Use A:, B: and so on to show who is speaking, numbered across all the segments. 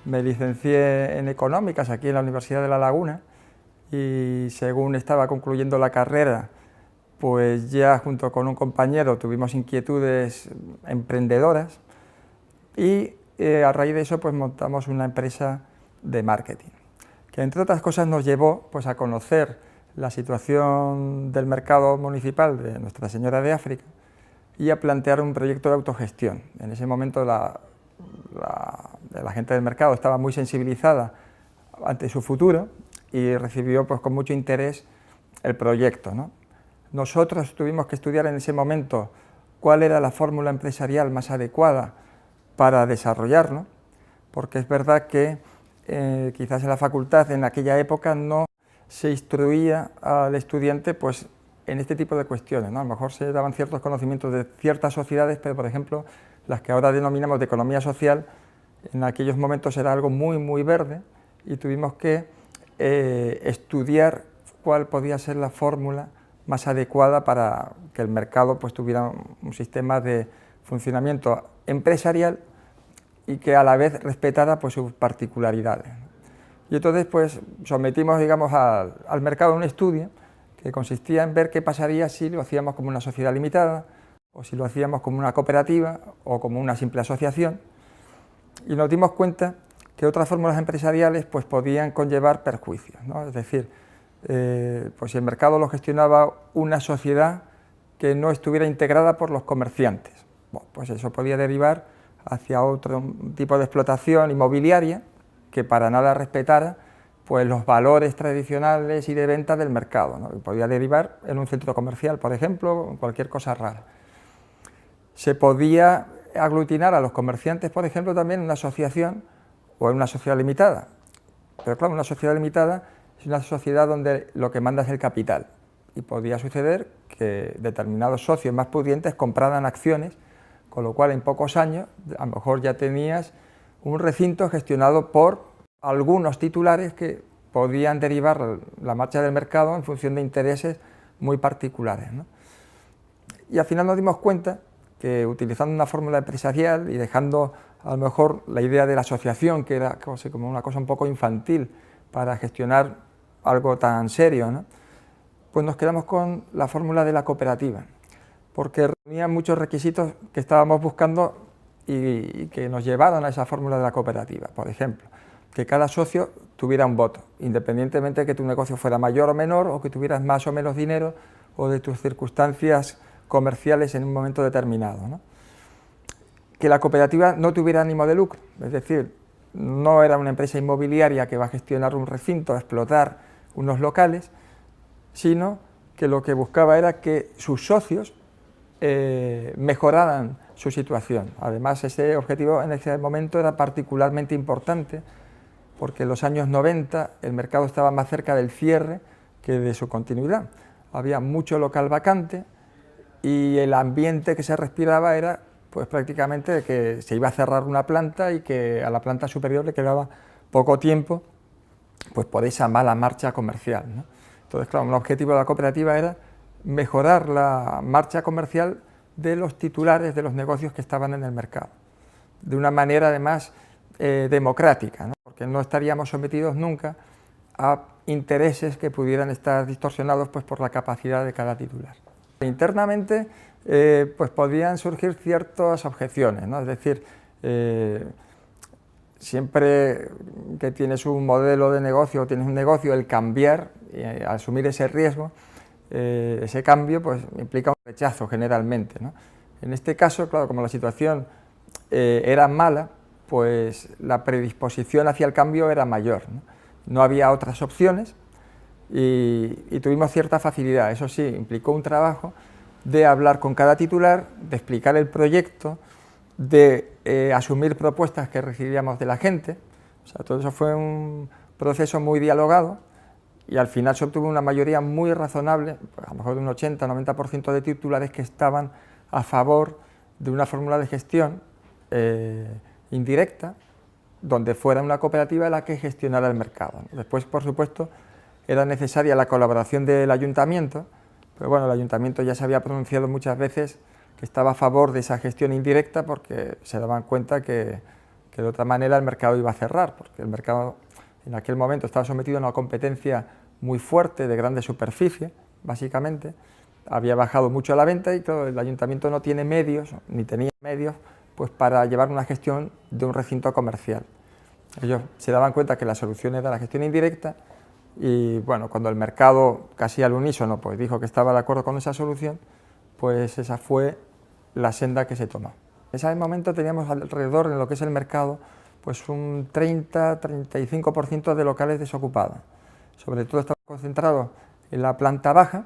A: Me licencié en Económicas aquí en la Universidad de La Laguna y según estaba concluyendo la carrera, pues ya junto con un compañero tuvimos inquietudes emprendedoras y a raíz de eso pues montamos una empresa de marketing, que entre otras cosas nos llevó pues a conocer la situación del mercado municipal de Nuestra Señora de África y a plantear un proyecto de autogestión. En ese momento la gente del mercado estaba muy sensibilizada ante su futuro y recibió pues con mucho interés el proyecto, ¿no? Nosotros tuvimos que estudiar en ese momento cuál era la fórmula empresarial más adecuada para desarrollarlo, porque es verdad que quizás en la facultad en aquella época no se instruía al estudiante pues, en este tipo de cuestiones, ¿no? A lo mejor se daban ciertos conocimientos de ciertas sociedades, pero por ejemplo las que ahora denominamos de economía social, en aquellos momentos era algo muy verde y tuvimos que estudiar cuál podía ser la fórmula más adecuada para que el mercado pues, tuviera un sistema de funcionamiento empresarial y que a la vez respetara pues, sus particularidades. Y entonces pues, sometimos digamos, al mercado un estudio que consistía en ver qué pasaría si lo hacíamos como una sociedad limitada, o si lo hacíamos como una cooperativa o como una simple asociación, y nos dimos cuenta que otras fórmulas empresariales pues, podían conllevar perjuicios, ¿no? Es decir, pues si el mercado lo gestionaba una sociedad que no estuviera integrada por los comerciantes, bueno, pues eso podía derivar hacia otro tipo de explotación inmobiliaria que para nada respetara pues, los valores tradicionales y de venta del mercado, ¿no? Y podía derivar en un centro comercial, por ejemplo, en cualquier cosa rara. Se podía aglutinar a los comerciantes, por ejemplo, también en una asociación o en una sociedad limitada, pero claro, una sociedad limitada es una sociedad donde lo que manda es el capital y podía suceder que determinados socios más pudientes compraran acciones, con lo cual en pocos años a lo mejor ya tenías un recinto gestionado por algunos titulares que podían derivar la marcha del mercado en función de intereses muy particulares, ¿no? Y al final nos dimos cuenta que utilizando una fórmula empresarial y dejando a lo mejor la idea de la asociación, que era como una cosa un poco infantil para gestionar algo tan serio, ¿no? Pues nos quedamos con la fórmula de la cooperativa, porque reunía muchos requisitos que estábamos buscando y que nos llevaron a esa fórmula de la cooperativa. Por ejemplo, que cada socio tuviera un voto, independientemente de que tu negocio fuera mayor o menor, o que tuvieras más o menos dinero, o de tus circunstancias comerciales en un momento determinado, ¿no? Que la cooperativa no tuviera ánimo de lucro, es decir, no era una empresa inmobiliaria que va a gestionar un recinto, a explotar unos locales, sino que lo que buscaba era que sus socios mejoraran su situación. Además, ese objetivo en ese momento era particularmente importante porque en los años 90 el mercado estaba más cerca del cierre que de su continuidad. Había mucho local vacante y el ambiente que se respiraba era pues prácticamente de que se iba a cerrar una planta y que a la planta superior le quedaba poco tiempo pues por esa mala marcha comercial, ¿no? Entonces, claro, un objetivo de la cooperativa era mejorar la marcha comercial de los titulares de los negocios que estaban en el mercado, de una manera además democrática, ¿no? Porque no estaríamos sometidos nunca a intereses que pudieran estar distorsionados pues, por la capacidad de cada titular. Internamente pues podían surgir ciertas objeciones, ¿no? Es decir, siempre que tienes un modelo de negocio o tienes un negocio, el cambiar, asumir ese riesgo, ese cambio pues implica un rechazo generalmente, ¿no? En este caso, claro, como la situación era mala, pues la predisposición hacia el cambio era mayor, ¿no? No había otras opciones y tuvimos cierta facilidad. Eso sí, implicó un trabajo de hablar con cada titular, de explicar el proyecto, de asumir propuestas que recibíamos de la gente. O sea, todo eso fue un proceso muy dialogado y al final se obtuvo una mayoría muy razonable, pues a lo mejor de un 80-90% de titulares que estaban a favor de una fórmula de gestión indirecta, donde fuera una cooperativa la que gestionara el mercado. Después, por supuesto, era necesaria la colaboración del ayuntamiento, pero bueno, el ayuntamiento ya se había pronunciado muchas veces que estaba a favor de esa gestión indirecta porque se daban cuenta que porque de otra manera el mercado iba a cerrar, porque el mercado en aquel momento estaba sometido a una competencia muy fuerte de grandes superficies, básicamente, había bajado mucho la venta y claro, el ayuntamiento no tiene medios, ni tenía medios, pues para llevar una gestión de un recinto comercial. Ellos se daban cuenta que la solución era la gestión indirecta y bueno, cuando el mercado casi al unísono pues dijo que estaba de acuerdo con esa solución, pues esa fue la senda que se tomó. En ese momento teníamos alrededor, en lo que es el mercado, pues un 30-35% de locales desocupados. Sobre todo estaban concentrados en la planta baja,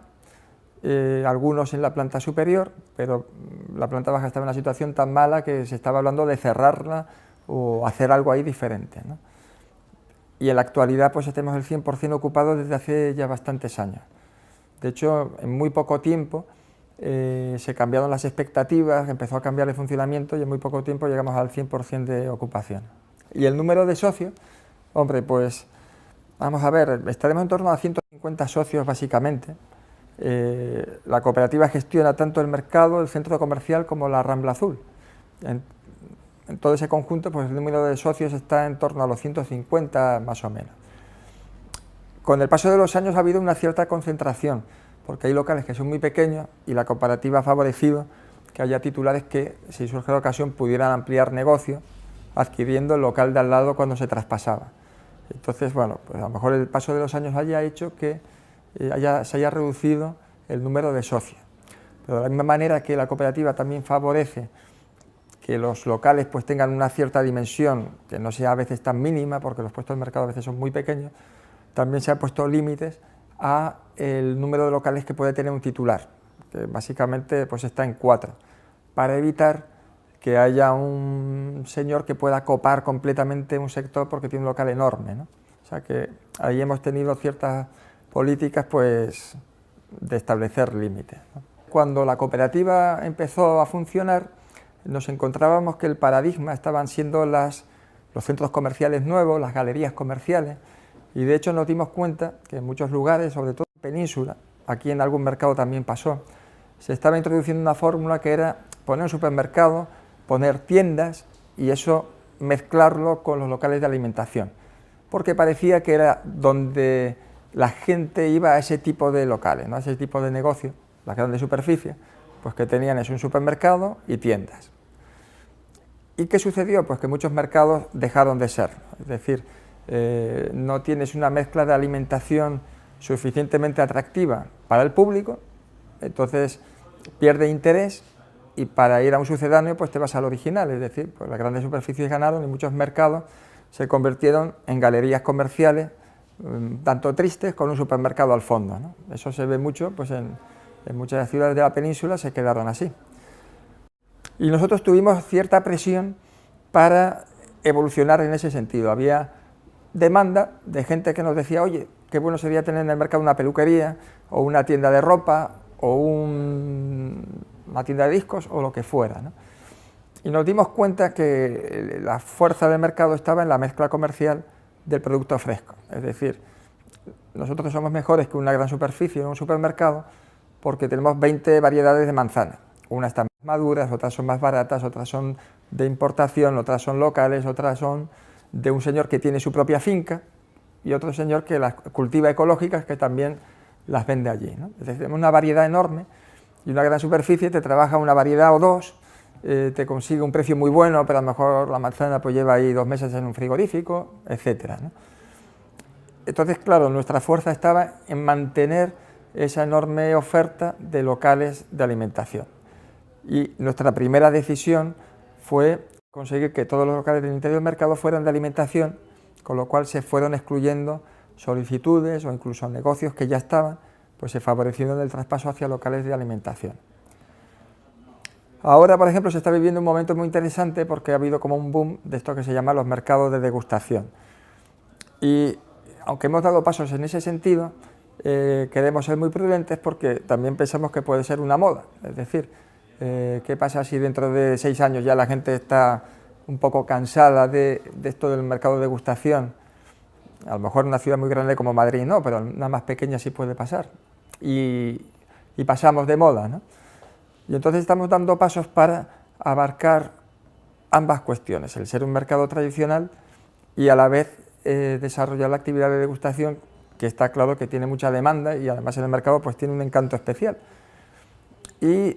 A: algunos en la planta superior, pero la planta baja estaba en una situación tan mala que se estaba hablando de cerrarla o hacer algo ahí diferente, ¿no? Y en la actualidad pues tenemos el 100% ocupado desde hace ya bastantes años. De hecho, en muy poco tiempo se cambiaron las expectativas, empezó a cambiar el funcionamiento y en muy poco tiempo llegamos al 100% de ocupación. Y el número de socios, hombre, pues vamos a ver, estaremos en torno a 150 socios básicamente. La cooperativa gestiona tanto el mercado, el centro comercial como la Rambla Azul. En todo ese conjunto, pues el número de socios está en torno a los 150 más o menos. Con el paso de los años ha habido una cierta concentración, porque hay locales que son muy pequeños y la cooperativa ha favorecido que haya titulares que, si surge la ocasión, pudieran ampliar negocio adquiriendo el local de al lado cuando se traspasaba. Entonces, bueno, pues a lo mejor el paso de los años haya hecho que se haya reducido el número de socios. Pero de la misma manera que la cooperativa también favorece que los locales pues tengan una cierta dimensión, que no sea a veces tan mínima, porque los puestos de mercado a veces son muy pequeños, también se han puesto límites a el número de locales que puede tener un titular, que básicamente pues está en 4, para evitar que haya un señor que pueda copar completamente un sector porque tiene un local enorme, ¿no? O sea que ahí hemos tenido ciertas políticas pues de establecer límites, ¿no? Cuando la cooperativa empezó a funcionar, nos encontrábamos que el paradigma estaban siendo los centros comerciales nuevos, las galerías comerciales, y de hecho nos dimos cuenta que en muchos lugares, sobre todo en Península, aquí en algún mercado también pasó, se estaba introduciendo una fórmula que era poner un supermercado, poner tiendas y eso mezclarlo con los locales de alimentación, porque parecía que era donde la gente iba a ese tipo de locales, ¿no? A ese tipo de negocios, las grandes superficies, pues que tenían un supermercado y tiendas. ¿Y qué sucedió? Pues que muchos mercados dejaron de ser, es decir, no tienes una mezcla de alimentación suficientemente atractiva para el público, entonces pierde interés y para ir a un sucedáneo pues te vas al original, es decir, pues las grandes superficies ganaron y muchos mercados se convirtieron en galerías comerciales, tanto tristes, con un supermercado al fondo, ¿no? Eso se ve mucho, pues en muchas ciudades de la península se quedaron así. Y nosotros tuvimos cierta presión para evolucionar en ese sentido. Había demanda de gente que nos decía, oye, qué bueno sería tener en el mercado una peluquería, o una tienda de ropa, o una tienda de discos, o lo que fuera, ¿no? Y nos dimos cuenta que la fuerza del mercado estaba en la mezcla comercial del producto fresco. Es decir, nosotros somos mejores que una gran superficie en un supermercado porque tenemos 20 variedades de manzanas. Unas están más maduras, otras son más baratas, otras son de importación, otras son locales, otras son de un señor que tiene su propia finca y otro señor que las cultiva ecológicas que también las vende allí, ¿no? Es decir, tenemos una variedad enorme y una gran superficie te trabaja una variedad o dos, te consigue un precio muy bueno, pero a lo mejor la manzana pues lleva ahí 2 meses en un frigorífico, etcétera, ¿no? Entonces, claro, nuestra fuerza estaba en mantener esa enorme oferta de locales de alimentación. Y nuestra primera decisión fue conseguir que todos los locales del interior del mercado fueran de alimentación, con lo cual se fueron excluyendo solicitudes o incluso negocios que ya estaban, pues se favorecieron el traspaso hacia locales de alimentación. Ahora, por ejemplo, se está viviendo un momento muy interesante porque ha habido como un boom de esto que se llama los mercados de degustación. Y aunque hemos dado pasos en ese sentido, queremos ser muy prudentes porque también pensamos que puede ser una moda. Es decir, ¿qué pasa si dentro de 6 años ya la gente está un poco cansada de esto del mercado de degustación? A lo mejor en una ciudad muy grande como Madrid no, pero en una más pequeña sí puede pasar. Y pasamos de moda, ¿no? Y entonces estamos dando pasos para abarcar ambas cuestiones, el ser un mercado tradicional y a la vez desarrollar la actividad de degustación, que está claro que tiene mucha demanda y además en el mercado pues tiene un encanto especial. Y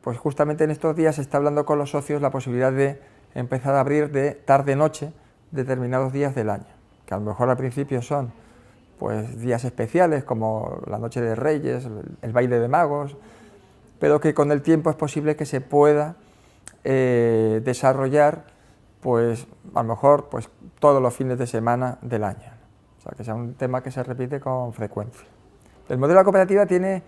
A: pues justamente en estos días se está hablando con los socios la posibilidad de empezar a abrir de tarde-noche determinados días del año, que a lo mejor al principio son pues días especiales como la Noche de Reyes, el baile de magos, pero que con el tiempo es posible que se pueda desarrollar pues a lo mejor pues todos los fines de semana del año, o sea que sea un tema que se repite con frecuencia. El modelo de la cooperativa tiene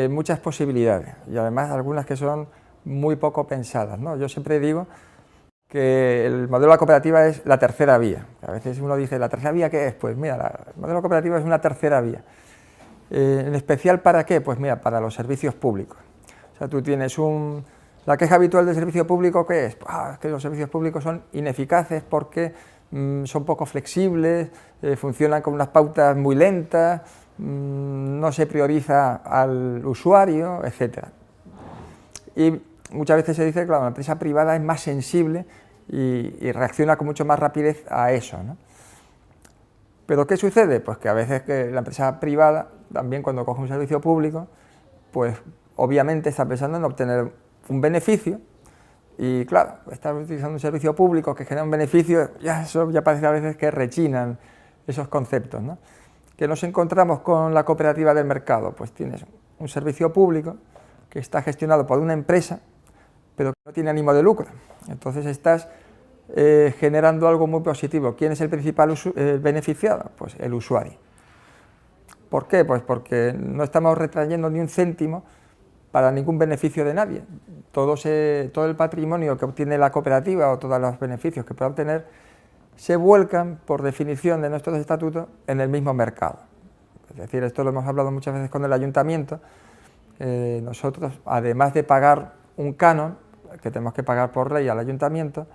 A: muchas posibilidades y además algunas que son muy poco pensadas, ¿no? Yo siempre digo que el modelo de la cooperativa es la tercera vía. A veces uno dice, ¿la tercera vía qué es? Pues mira, el modelo de la cooperativa es una tercera vía. ¿En especial para qué? Pues mira, para los servicios públicos. O sea, tú tienes la queja habitual del servicio público, ¿qué es? Es que los servicios públicos son ineficaces porque son poco flexibles, funcionan con unas pautas muy lentas, no se prioriza al usuario, etc. Y muchas veces se dice que la empresa privada es más sensible y reacciona con mucho más rapidez a eso, ¿no? ¿Pero qué sucede? Pues que a veces que la empresa privada, también cuando coge un servicio público, pues obviamente está pensando en obtener un beneficio y claro, está utilizando un servicio público que genera un beneficio, eso ya parece a veces que rechinan esos conceptos, ¿no? ¿Qué nos encontramos con la cooperativa del mercado? Pues tienes un servicio público que está gestionado por una empresa, pero que no tiene ánimo de lucro. Entonces estás generando algo muy positivo. ¿Quién es el principal beneficiado? Pues el usuario. ¿Por qué? Pues porque no estamos retrayendo ni un céntimo para ningún beneficio de nadie. Todo el patrimonio que obtiene la cooperativa o todos los beneficios que pueda obtener se vuelcan, por definición de nuestros estatutos, en el mismo mercado. Es decir, esto lo hemos hablado muchas veces con el ayuntamiento. Nosotros, además de pagar un canon, que tenemos que pagar por ley al ayuntamiento,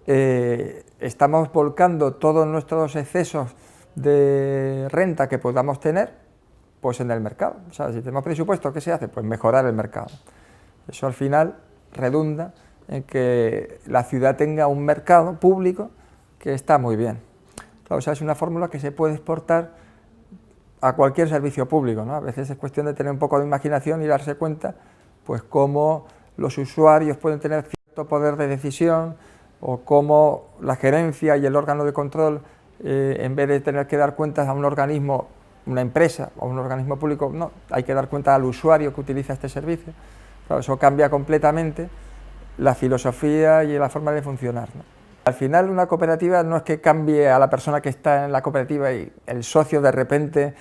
A: estamos volcando todos nuestros excesos de renta que podamos tener pues en el mercado. O sea, si tenemos presupuesto, ¿qué se hace? Pues mejorar el mercado. Eso al final redunda en que la ciudad tenga un mercado público que está muy bien. Claro, o sea, es una fórmula que se puede exportar a cualquier servicio público, ¿no? A veces es cuestión de tener un poco de imaginación y darse cuenta pues cómo los usuarios pueden tener cierto poder de decisión o cómo la gerencia y el órgano de control, en vez de tener que dar cuentas a un organismo, una empresa o un organismo público, no, hay que dar cuenta al usuario que utiliza este servicio. Claro, eso cambia completamente la filosofía y la forma de funcionar, ¿no? Al final una cooperativa no es que cambie a la persona que está en la cooperativa y el socio de repente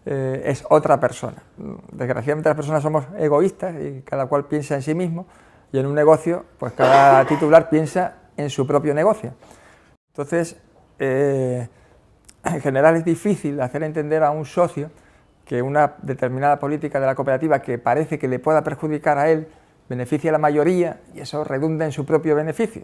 A: es otra persona. Desgraciadamente las personas somos egoístas y cada cual piensa en sí mismo, y en un negocio pues cada titular piensa en su propio negocio. Entonces, en general es difícil hacer entender a un socio que una determinada política de la cooperativa que parece que le pueda perjudicar a él, beneficia a la mayoría y eso redunda en su propio beneficio.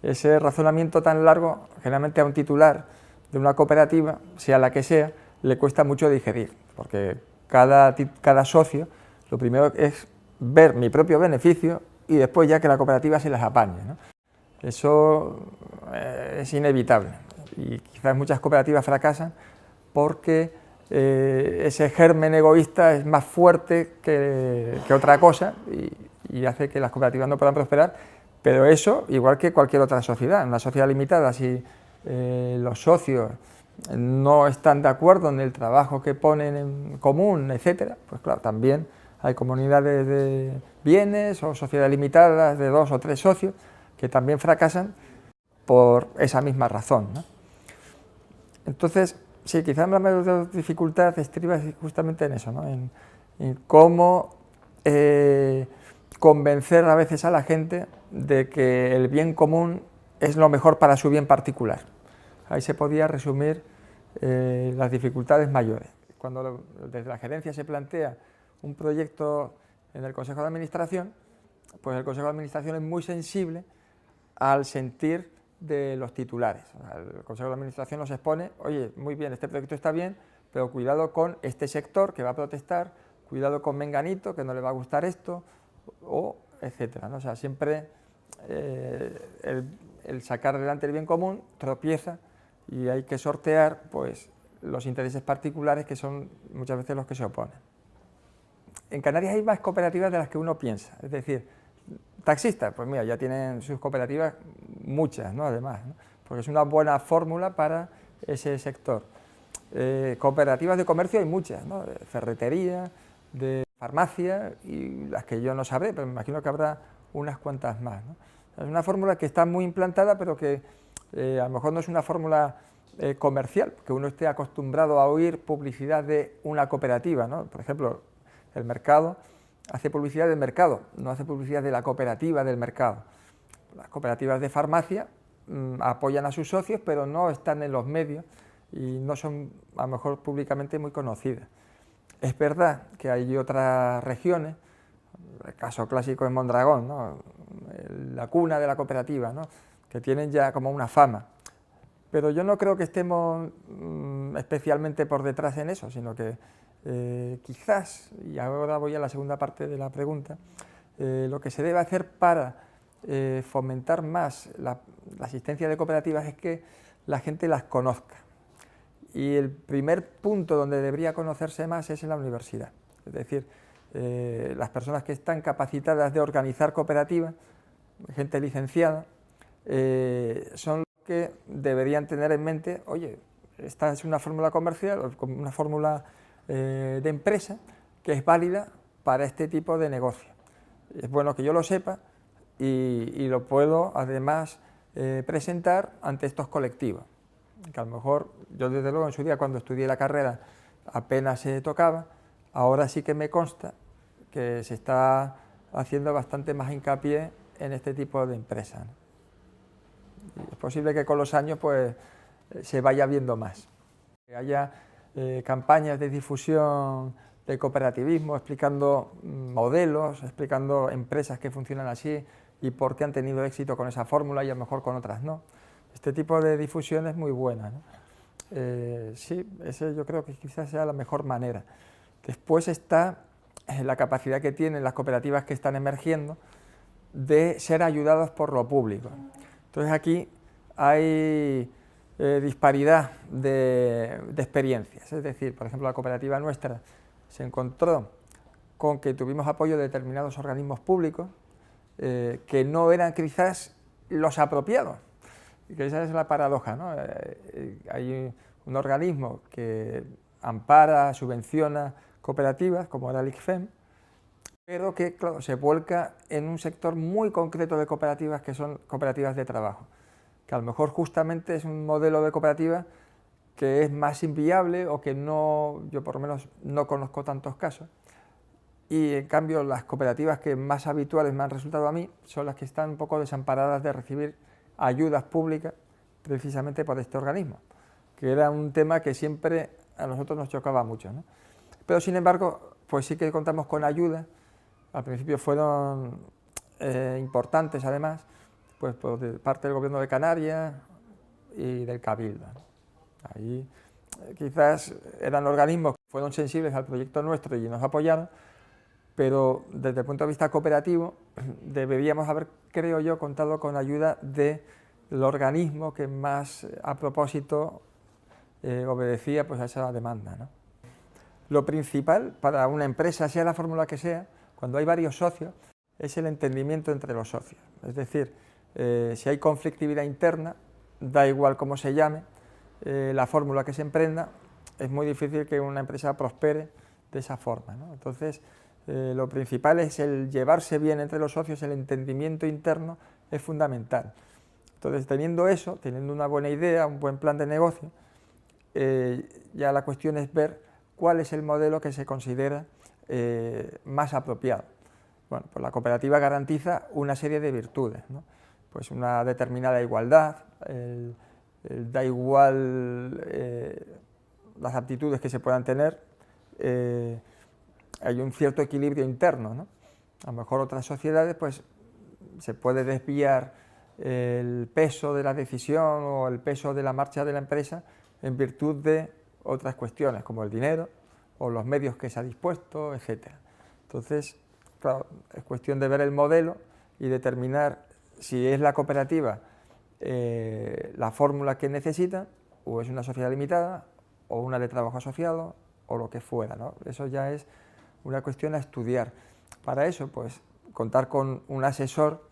A: Ese razonamiento tan largo, generalmente a un titular de una cooperativa, sea la que sea, le cuesta mucho digerir, porque cada socio lo primero es ver mi propio beneficio y después ya que la cooperativa se las apañe, ¿no? Eso es inevitable y quizás muchas cooperativas fracasan porque ese germen egoísta es más fuerte que otra cosa y hace que las cooperativas no puedan prosperar, pero eso igual que cualquier otra sociedad. En una sociedad limitada, si los socios no están de acuerdo en el trabajo que ponen en común, etcétera, pues claro, también hay comunidades de bienes o sociedades limitadas de 2 o 3 socios que también fracasan por esa misma razón, ¿no? Entonces, sí, quizás la mayor dificultad estriba justamente en eso, ¿no? En cómo convencer a veces a la gente de que el bien común es lo mejor para su bien particular. Ahí se podía resumir las dificultades mayores. Cuando desde la gerencia se plantea un proyecto en el Consejo de Administración, pues el Consejo de Administración es muy sensible al sentir de los titulares. El Consejo de Administración nos expone, oye, muy bien, este proyecto está bien, pero cuidado con este sector que va a protestar, cuidado con menganito que no le va a gustar esto, o etcétera, ¿no? O sea, siempre el sacar adelante el bien común tropieza y hay que sortear pues, los intereses particulares que son muchas veces los que se oponen. En Canarias hay más cooperativas de las que uno piensa, es decir, taxistas, pues mira, ya tienen sus cooperativas muchas, ¿no? Además, ¿no? Porque es una buena fórmula para ese sector. Cooperativas de comercio hay muchas, ¿no? De ferretería, de farmacia y las que yo no sabré, pero me imagino que habrá unas cuantas más, ¿no? Es una fórmula que está muy implantada, pero que a lo mejor no es una fórmula comercial, que uno esté acostumbrado a oír publicidad de una cooperativa, ¿no? Por ejemplo, el mercado hace publicidad del mercado, no hace publicidad de la cooperativa del mercado. Las cooperativas de farmacia apoyan a sus socios, pero no están en los medios y no son a lo mejor públicamente muy conocidas. Es verdad que hay otras regiones, el caso clásico es Mondragón, ¿no? La cuna de la cooperativa, ¿no? Que tienen ya como una fama. Pero yo no creo que estemos especialmente por detrás en eso, sino que quizás, y ahora voy a la segunda parte de la pregunta, lo que se debe hacer para fomentar más la asistencia de cooperativas es que la gente las conozca. Y el primer punto donde debería conocerse más es en la universidad. Es decir, las personas que están capacitadas de organizar cooperativas, gente licenciada, son los que deberían tener en mente, oye, esta es una fórmula comercial, una fórmula de empresa que es válida para este tipo de negocio. Es bueno que yo lo sepa y lo puedo además presentar ante estos colectivos, que a lo mejor yo desde luego en su día cuando estudié la carrera apenas se tocaba, ahora sí que me consta que se está haciendo bastante más hincapié en este tipo de empresas, ¿no? Y es posible que con los años pues, se vaya viendo más. Que haya campañas de difusión de cooperativismo, explicando modelos, explicando empresas que funcionan así y por qué han tenido éxito con esa fórmula y a lo mejor con otras no. Este tipo de difusión es muy buena, ¿no? Sí, ese yo creo que quizás sea la mejor manera. Después está la capacidad que tienen las cooperativas que están emergiendo de ser ayudados por lo público. Entonces aquí hay disparidad de experiencias, es decir, por ejemplo, la cooperativa nuestra se encontró con que tuvimos apoyo de determinados organismos públicos que no eran quizás los apropiados, y que esa es la paradoja, ¿no? Hay un organismo que ampara, subvenciona cooperativas, como era el ICFEM, pero que claro, se vuelca en un sector muy concreto de cooperativas que son cooperativas de trabajo, que a lo mejor justamente es un modelo de cooperativa que es más inviable o que no, yo por lo menos no conozco tantos casos, y en cambio las cooperativas que más habituales me han resultado a mí son las que están un poco desamparadas de recibir ayudas públicas precisamente por este organismo, que era un tema que siempre a nosotros nos chocaba mucho, ¿no? Pero sin embargo, pues sí que contamos con ayuda. Al principio fueron importantes además, pues por parte del Gobierno de Canarias y del Cabildo, ¿no? Ahí quizás eran organismos que fueron sensibles al proyecto nuestro y nos apoyaron, pero desde el punto de vista cooperativo deberíamos haber, creo yo, contado con ayuda del organismo que más a propósito obedecía pues, a esa demanda, ¿no? Lo principal para una empresa, sea la fórmula que sea, cuando hay varios socios, es el entendimiento entre los socios. Es decir, si hay conflictividad interna, da igual cómo se llame, la fórmula que se emprenda, es muy difícil que una empresa prospere de esa forma, ¿no? Entonces, lo principal es el llevarse bien entre los socios, el entendimiento interno es fundamental. Entonces, teniendo eso, teniendo una buena idea, un buen plan de negocio, ya la cuestión es ver cuál es el modelo que se considera más apropiado. Bueno, pues la cooperativa garantiza una serie de virtudes, ¿no? Pues una determinada igualdad, da igual las aptitudes que se puedan tener, hay un cierto equilibrio interno, ¿no? A lo mejor otras sociedades pues se puede desviar el peso de la decisión o el peso de la marcha de la empresa en virtud de otras cuestiones como el dinero o los medios que se ha dispuesto, etc. Entonces, claro, es cuestión de ver el modelo y determinar si es la cooperativa la fórmula que necesita, o es una sociedad limitada, o una de trabajo asociado, o lo que fuera, ¿no? Eso ya es una cuestión a estudiar. Para eso, pues, contar con un asesor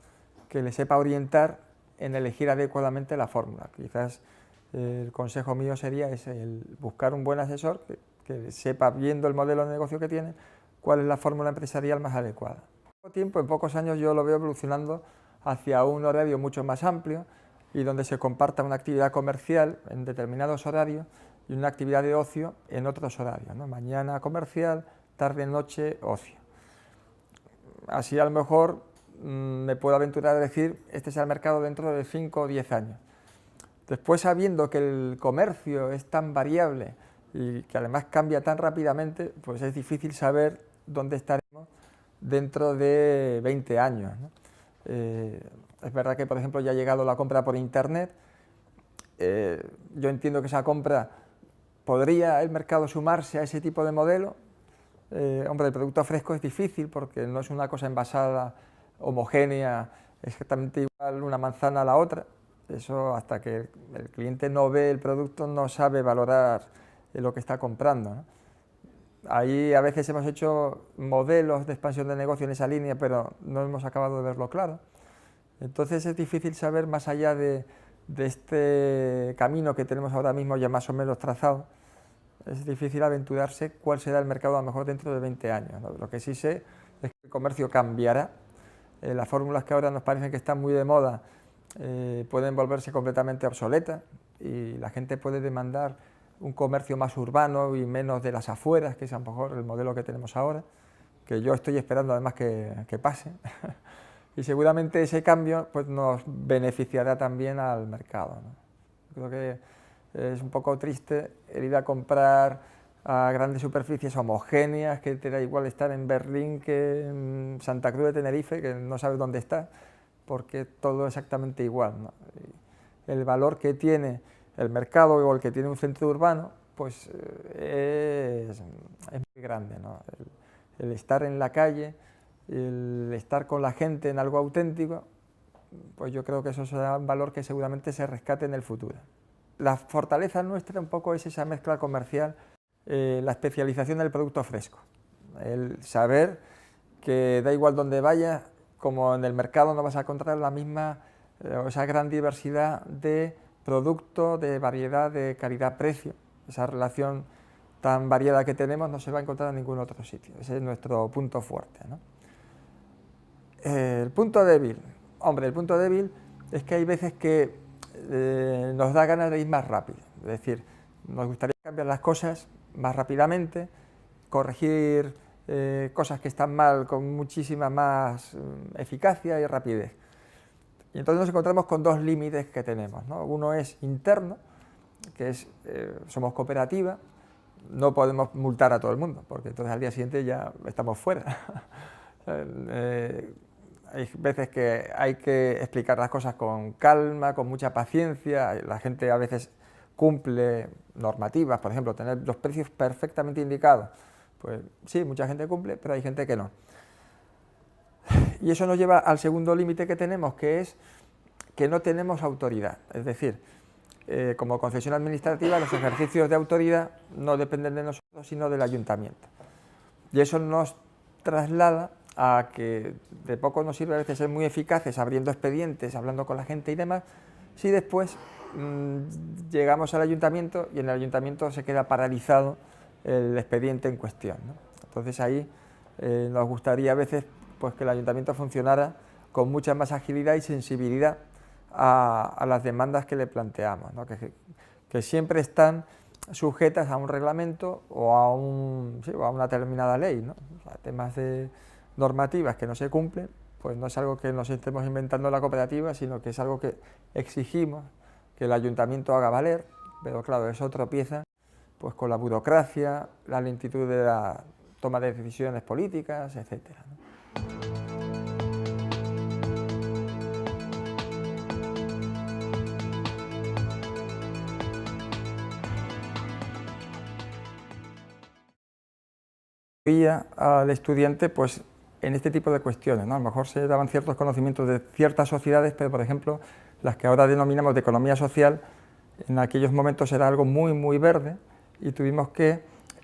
A: que le sepa orientar en elegir adecuadamente la fórmula. Quizás el consejo mío sería ese, el buscar un buen asesor que sepa, viendo el modelo de negocio que tiene, cuál es la fórmula empresarial más adecuada. En poco tiempo, en pocos años, yo lo veo evolucionando hacia un horario mucho más amplio y donde se comparta una actividad comercial en determinados horarios y una actividad de ocio en otros horarios, ¿no? Mañana comercial, tarde, noche, ocio. Así a lo mejor me puedo aventurar a decir, este es el mercado dentro de 5 o 10 años. Después, sabiendo que el comercio es tan variable y que además cambia tan rápidamente, pues es difícil saber dónde estaremos dentro de 20 años, ¿no? Es verdad que, por ejemplo, ya ha llegado la compra por internet. Yo entiendo que esa compra podría el mercado sumarse a ese tipo de modelo. Hombre, el producto fresco es difícil porque no es una cosa envasada, homogénea, exactamente igual una manzana a la otra. Eso, hasta que el cliente no ve el producto, no sabe valorar lo que está comprando, ¿no? Ahí a veces hemos hecho modelos de expansión de negocio en esa línea, pero no hemos acabado de verlo claro. Entonces es difícil saber, más allá de este camino que tenemos ahora mismo ya más o menos trazado, es difícil aventurarse cuál será el mercado a lo mejor dentro de 20 años, ¿no? Lo que sí sé es que el comercio cambiará. Las fórmulas que ahora nos parecen que están muy de moda pueden volverse completamente obsoletas y la gente puede demandar un comercio más urbano y menos de las afueras, que es a lo mejor el modelo que tenemos ahora, que yo estoy esperando además que pase. Y seguramente ese cambio pues, nos beneficiará también al mercado, ¿no? Creo que es un poco triste el ir a comprar a grandes superficies homogéneas, que te da igual estar en Berlín que en Santa Cruz de Tenerife, que no sabes dónde está, porque todo es exactamente igual, ¿no? El valor que tiene el mercado o el que tiene un centro urbano, pues es muy grande, ¿no? El estar en la calle, el estar con la gente en algo auténtico, pues yo creo que eso será un valor que seguramente se rescate en el futuro. La fortaleza nuestra un poco es esa mezcla comercial, la especialización del producto fresco, el saber que da igual donde vayas, como en el mercado no vas a encontrar la misma, esa gran diversidad de producto, de variedad, de calidad-precio. Esa relación tan variada que tenemos no se va a encontrar en ningún otro sitio. Ese es nuestro punto fuerte, ¿no? El punto débil. Hombre, el punto débil es que hay veces que nos da ganas de ir más rápido. Es decir, nos gustaría cambiar las cosas más rápidamente, corregir cosas que están mal con muchísima más eficacia y rapidez. Y entonces nos encontramos con dos límites que tenemos, ¿no? Uno es interno, que es, somos cooperativa, no podemos multar a todo el mundo, porque entonces al día siguiente ya estamos fuera. Hay veces que hay que explicar las cosas con calma, con mucha paciencia. La gente a veces cumple normativas, por ejemplo, tener los precios perfectamente indicados. Pues sí, mucha gente cumple, pero hay gente que no. Y eso nos lleva al segundo límite que tenemos, que es que no tenemos autoridad. Es decir, como concesión administrativa, los ejercicios de autoridad no dependen de nosotros, sino del ayuntamiento. Y eso nos traslada a que de poco nos sirve a veces ser muy eficaces abriendo expedientes, hablando con la gente y demás, si después llegamos al ayuntamiento y en el ayuntamiento se queda paralizado el expediente en cuestión, ¿no? Entonces ahí nos gustaría a veces pues, que el ayuntamiento funcionara con mucha más agilidad y sensibilidad a las demandas que le planteamos, ¿no? Que siempre están sujetas a un reglamento o a una determinada ley, ¿no? O sea, temas de normativas que no se cumplen, pues no es algo que nos estemos inventando en la cooperativa, sino que es algo que exigimos que el ayuntamiento haga valer, pero claro, eso tropieza pues, con la burocracia, la lentitud de la toma de decisiones políticas, etcétera, ¿no? Al estudiante pues en este tipo de cuestiones, ¿no? A lo mejor se daban ciertos conocimientos de ciertas sociedades, pero por ejemplo, las que ahora denominamos de economía social, en aquellos momentos era algo muy verde y tuvimos que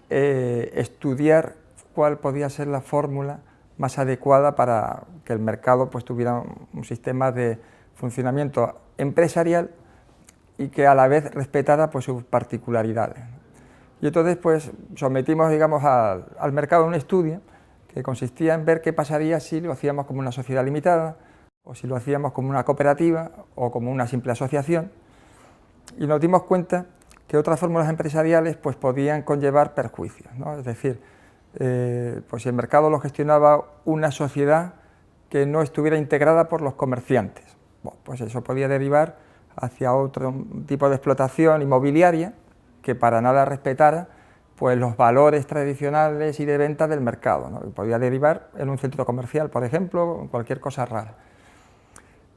A: estudiar cuál podía ser la fórmula más adecuada para que el mercado pues, tuviera un sistema de funcionamiento empresarial y que a la vez respetara pues, sus particularidades. Y entonces pues, sometimos digamos, al mercado un estudio que consistía en ver qué pasaría si lo hacíamos como una sociedad limitada, o si lo hacíamos como una cooperativa o como una simple asociación, y nos dimos cuenta que otras fórmulas empresariales pues, podían conllevar perjuicios, ¿no? Es decir, pues si el mercado lo gestionaba una sociedad que no estuviera integrada por los comerciantes, bueno, pues eso podía derivar hacia otro tipo de explotación inmobiliaria que para nada respetara pues, los valores tradicionales y de venta del mercado, ¿no? Y podía derivar en un centro comercial, por ejemplo, en cualquier cosa rara.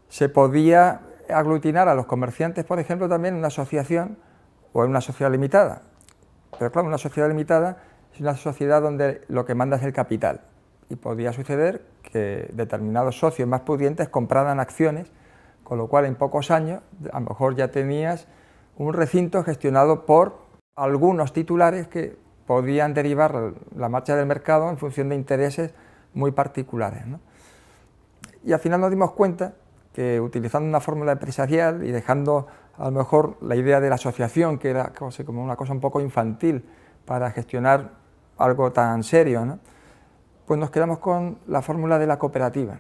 A: Se podía aglutinar a los comerciantes, por ejemplo, también en una asociación o en una sociedad limitada. Pero claro, una sociedad limitada es una sociedad donde lo que manda es el capital. Y podía suceder que determinados socios más pudientes compraran acciones, con lo cual en pocos años a lo mejor ya tenías un recinto gestionado por algunos titulares que podían derivar la marcha del mercado en función de intereses muy particulares, ¿no? Y al final nos dimos cuenta que utilizando una fórmula empresarial y dejando a lo mejor la idea de la asociación, que era como una cosa un poco infantil para gestionar algo tan serio, ¿no? Pues nos quedamos con la fórmula de la cooperativa,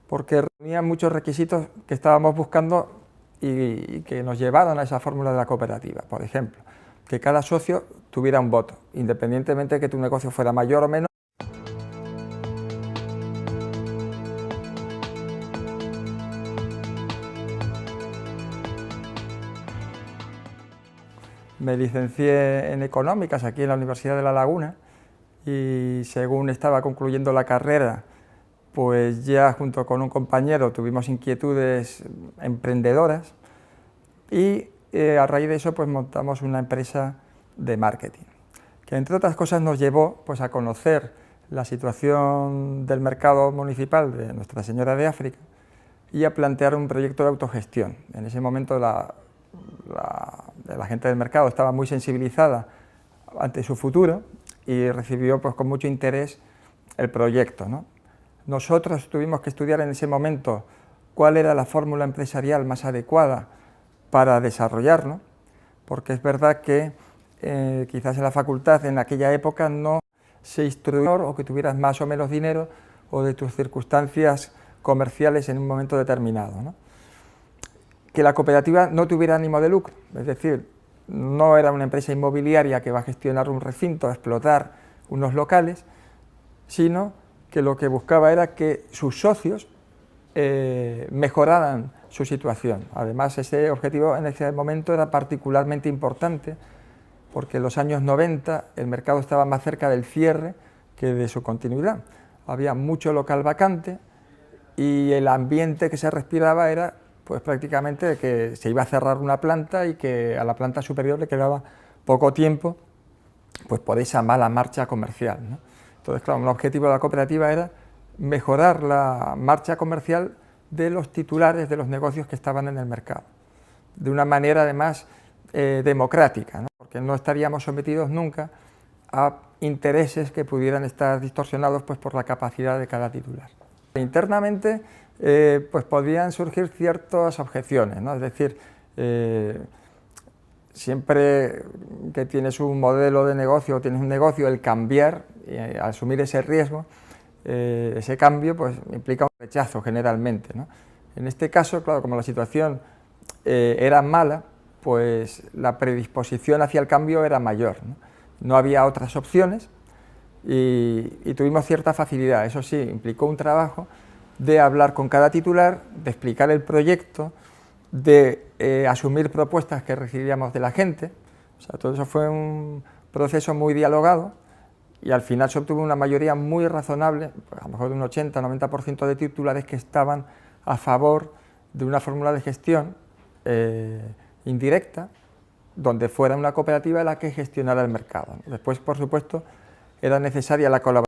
A: porque reunía muchos requisitos que estábamos buscando y que nos llevaron a esa fórmula de la cooperativa. Por ejemplo, que cada socio tuviera un voto, independientemente de que tu negocio fuera mayor o menor. Me licencié en Económicas aquí en la Universidad de La Laguna y según estaba concluyendo la carrera, pues ya junto con un compañero tuvimos inquietudes emprendedoras y a raíz de eso pues montamos una empresa de marketing, que entre otras cosas nos llevó pues a conocer la situación del mercado municipal de Nuestra Señora de África y a plantear un proyecto de autogestión. En ese momento la gente del mercado estaba muy sensibilizada ante su futuro y recibió pues, con mucho interés el proyecto, ¿no? Nosotros tuvimos que estudiar en ese momento cuál era la fórmula empresarial más adecuada para desarrollarlo, porque es verdad que quizás en la facultad en aquella época no se instruyó o que tuvieras más o menos dinero o de tus circunstancias comerciales en un momento determinado, ¿no? Que la cooperativa no tuviera ánimo de lucro, es decir, no era una empresa inmobiliaria que va a gestionar un recinto, a explotar unos locales, sino que lo que buscaba era que sus socios mejoraran su situación. Además, ese objetivo en ese momento era particularmente importante porque en los años 90 el mercado estaba más cerca del cierre que de su continuidad. Había mucho local vacante y el ambiente que se respiraba era pues prácticamente de que se iba a cerrar una planta y que a la planta superior le quedaba poco tiempo pues por esa mala marcha comercial, ¿no? Entonces, claro, un objetivo de la cooperativa era mejorar la marcha comercial de los titulares de los negocios que estaban en el mercado, de una manera además democrática, ¿no? Porque no estaríamos sometidos nunca a intereses que pudieran estar distorsionados pues, por la capacidad de cada titular. Internamente pues podían surgir ciertas objeciones, ¿no? Es decir, siempre que tienes un modelo de negocio o tienes un negocio, el cambiar, asumir ese riesgo, ese cambio pues implica un rechazo generalmente, ¿no? En este caso, claro, como la situación era mala, pues la predisposición hacia el cambio era mayor, ¿no? No había otras opciones y tuvimos cierta facilidad. Eso sí, implicó un trabajo de hablar con cada titular, de explicar el proyecto, de asumir propuestas que recibíamos de la gente. O sea, todo eso fue un proceso muy dialogado y al final se obtuvo una mayoría muy razonable, pues a lo mejor de un 80-90% de titulares que estaban a favor de una fórmula de gestión indirecta, donde fuera una cooperativa la que gestionara el mercado. Después, por supuesto, era necesaria la colaboración